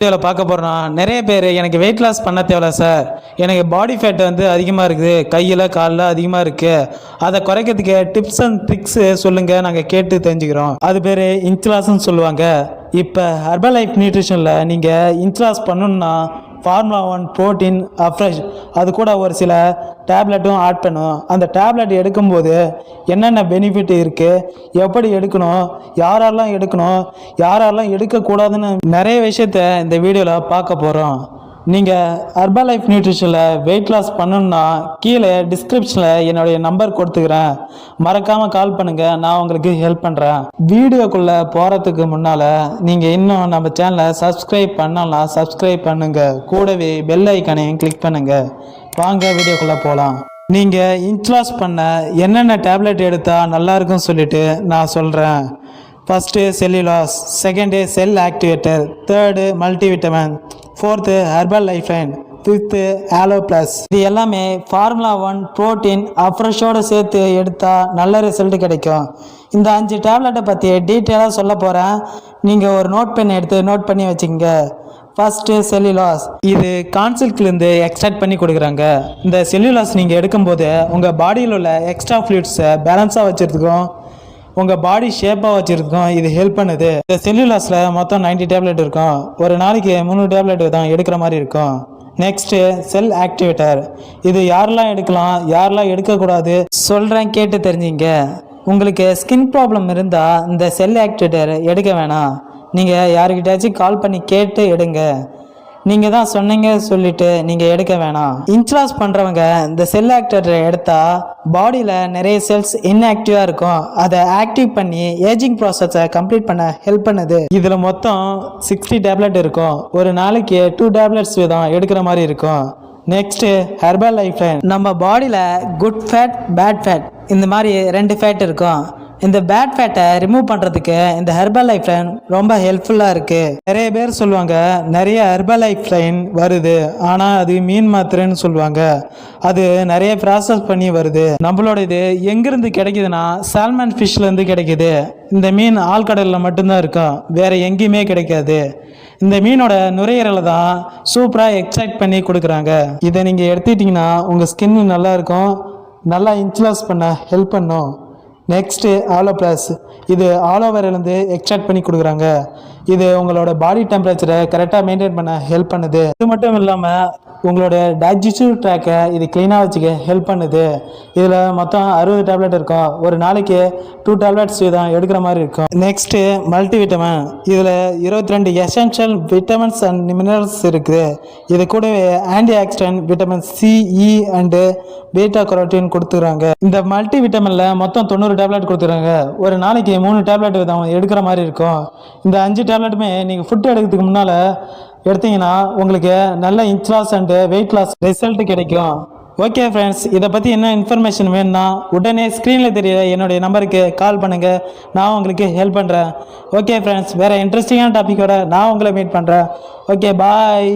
வீடியோவில் பார்க்க போகிறோம். நிறைய பேர் எனக்கு வெயிட் லாஸ் பண்ண தேவையில்ல சார், எனக்கு பாடி ஃபேட் வந்து அதிகமாக இருக்குது, கையில் காலில் அதிகமாக இருக்குது, அதை குறைக்கிறதுக்கு டிப்ஸ் அண்ட் ட்ரிக்ஸு சொல்லுங்கள், நாங்கள் கேட்டு தெரிஞ்சுக்கிறோம். அது பேர் இன்ச் லாஸ்ன்னு சொல்லுவாங்க. இப்போ ஹெர்பல் லைஃப் நியூட்ரிஷனில் நீங்கள் இன்ச் லாஸ் பண்ணணுன்னா ஃபார்முலா 1 ப்ரோட்டீன் அஃப்ரெஷ் அது கூட ஒரு சில டேப்லெட்டும் ஆட் பண்ணும். அந்த டேப்லெட் எடுக்கும்போது என்னென்ன பெனிஃபிட் இருக்குது, எப்படி எடுக்கணும், யாரெல்லாம் எடுக்கணும், யாரெல்லாம் எடுக்கக்கூடாதுன்னு நிறைய விஷயத்த இந்த வீடியோவில் பார்க்க போகிறோம். நீங்கள் ஹெர்பல் லைஃப் நியூட்ரிஷனில் வெயிட் லாஸ் பண்ணணுன்னா கீழே டிஸ்கிரிப்ஷனில் என்னுடைய நம்பர் கொடுத்துக்கிறேன், மறக்காமல் கால் பண்ணுங்கள், நான் உங்களுக்கு ஹெல்ப் பண்ணுறேன். வீடியோக்குள்ளே போகிறதுக்கு முன்னால் நீங்கள் இன்னும் நம்ம சேனலை சப்ஸ்கிரைப் பண்ணலாம், சப்ஸ்கிரைப் பண்ணுங்கள், கூடவே பெல் ஐக்கானையும் கிளிக் பண்ணுங்கள். வாங்க வீடியோக்குள்ளே போகலாம். நீங்கள் இன்ச் லாஸ் பண்ண என்னென்ன டேப்லெட் எடுத்தால் நல்லாயிருக்குன்னு சொல்லிட்டு நான் சொல்கிறேன். First cell u loss, second cell activator, third multivitamin, fourth herbal life line, fifth aloe plus. இது எல்லாமே ஃபார்முலா 1 ப்ரோட்டீன் அஃப்ரெஷோடு சேர்த்து எடுத்தால் நல்ல ரிசல்ட் கிடைக்கும். இந்த 5 டேப்லெட்டை பற்றி டீட்டெயிலாக சொல்ல போகிறேன். நீங்கள் ஒரு நோட் பென் எடுத்து நோட் பண்ணி வச்சுக்கோங்க. ஃபஸ்ட்டு செல்லுலாஸ், இது கான்சில்க்லேருந்து எக்ஸ்ட்ராக்ட் பண்ணி கொடுக்குறாங்க. இந்த செல்லுலாஸ் நீங்கள் எடுக்கும்போது உங்கள் பாடியில் உள்ள எக்ஸ்ட்ரா ஃப்ளூயிட்ஸை பேலன்ஸாக வச்சுருக்கும், உங்கள் பாடி ஷேப்பாக வச்சுருக்கோம், இது ஹெல்ப் பண்ணுது. இந்த செல்லுலாஸில் மொத்தம் 90 டேப்லெட் இருக்கும். ஒரு நாளைக்கு 3 டேப்லெட் தான் எடுக்கிற மாதிரி இருக்கும். நெக்ஸ்ட்டு செல் ஆக்டிவேட்டர், இது யாரெல்லாம் எடுக்கலாம், யாரெல்லாம் எடுக்கக்கூடாது சொல்கிறேன், கேட்டு தெரிஞ்சுங்க. உங்களுக்கு ஸ்கின் ப்ராப்ளம் இருந்தால் இந்த செல் ஆக்டிவேட்டர் எடுக்க வேணாம், நீங்கள் யாருக்கிட்டாச்சும் கால் பண்ணி கேட்டு எடுங்க. நீங்கள் தான் சொன்னீங்க சொல்லிட்டு நீங்கள் எடுக்க வேணாம். இன்ச் லாஸ் பண்ணுறவங்க இந்த செல் ஆக்டிவேட்டரை எடுத்தால் பாடியில் நிறைய செல்ஸ் இன்ஆக்டிவாக இருக்கும், அதை ஆக்டிவ் பண்ணி ஏஜிங் ப்ராசஸை கம்ப்ளீட் பண்ண ஹெல்ப் பண்ணுது. இதில் மொத்தம் 60 டேப்லெட் இருக்கும். ஒரு நாளைக்கு 2 டேப்லெட்ஸ் வீதம் எடுக்கிற மாதிரி இருக்கும். நெக்ஸ்ட்டு ஹெர்பல் லைஃப் லைன், நம்ம பாடியில் குட் ஃபேட் பேட் ஃபேட் இந்த மாதிரி 2 ஃபேட் இருக்கும். இந்த பேட் ஃபேட்டை ரிமூவ் பண்ணுறதுக்கு இந்த ஹெர்பல் லைஃப் லைன் ரொம்ப ஹெல்ப்ஃபுல்லாக இருக்குது. நிறைய பேர் சொல்லுவாங்க நிறைய ஹெர்பல் லைஃப் லைன் வருது, ஆனால் அது மீன் மாத்திரைன்னு சொல்லுவாங்க. அது நிறைய ப்ராசஸ் பண்ணி வருது. நம்மளோட இது எங்கேருந்து கிடைக்குதுன்னா சால்மன் ஃபிஷ்லேருந்து கிடைக்குது. இந்த மீன் ஆழ்கடலில் மட்டும்தான் இருக்கும், வேறு எங்கேயுமே கிடைக்காது. இந்த மீனோட நுரையீரலை தான் சூப்பராக எக்ஸ்ட்ராக்ட் பண்ணி கொடுக்குறாங்க. இதை நீங்கள் எடுத்துக்கிட்டிங்கன்னா உங்கள் ஸ்கின் நல்லா இருக்கும், நல்லா இன்ச் லாஸ் பண்ண ஹெல்ப் பண்ணும். நெக்ஸ்ட்டு ஆலோ ப்ளஸ், இது ஆலோவேரிலேருந்து எக்ஸ்ட்ராக்ட் பண்ணி கொடுக்குறாங்க. இது உங்களோட பாடி டெம்பரேச்சரை கரெக்டாக மெயின்டைன் பண்ண ஹெல்ப் பண்ணுது. இது மட்டும் இல்லாமல் உங்களோட டைஜஸ்டிவ் ட்ராக்கை இது க்ளீனாக வச்சுக்க ஹெல்ப் பண்ணுது. இதில் மொத்தம் 60 டேப்லெட் இருக்கும். ஒரு நாளைக்கு 2 டேப்லெட்ஸ் வீதம் எடுக்கிற மாதிரி இருக்கும். நெக்ஸ்ட்டு மல்டிவிட்டமின், இதில் 22 எசென்ஷியல் விட்டமின்ஸ் அண்ட் மினரல்ஸ் இருக்குது. இது கூடவே antioxidant vitamin C, E and beta carotene கொடுத்துக்கிறாங்க. இந்த மல்டிவிட்டமினில் மொத்தம் 90 டேப்லெட் கொடுத்துருக்காங்க. ஒரு நாளைக்கு 3 டேப்லெட் வீதம் எடுக்கிற மாதிரி இருக்கும். இந்த 5 டேப்லெட்டுமே நீங்கள் ஃபுட் எடுக்கிறதுக்கு முன்னால் எடுத்தீங்கன்னா உங்களுக்கு நல்ல inch loss and weight loss result கிடைக்கும். ஓகே ஃப்ரெண்ட்ஸ், இதை பற்றி என்ன இன்ஃபர்மேஷன் வேணும்னா உடனே ஸ்க்ரீனில் தெரிய என்னுடைய நம்பருக்கு கால் பண்ணுங்கள், நான் உங்களுக்கு ஹெல்ப் பண்ணுறேன். ஓகே ஃப்ரெண்ட்ஸ், வேறு இன்ட்ரெஸ்டிங்கான டாப்பிக்கோட நான் உங்களை மீட் பண்ணுறேன். ஓகே, பாய்.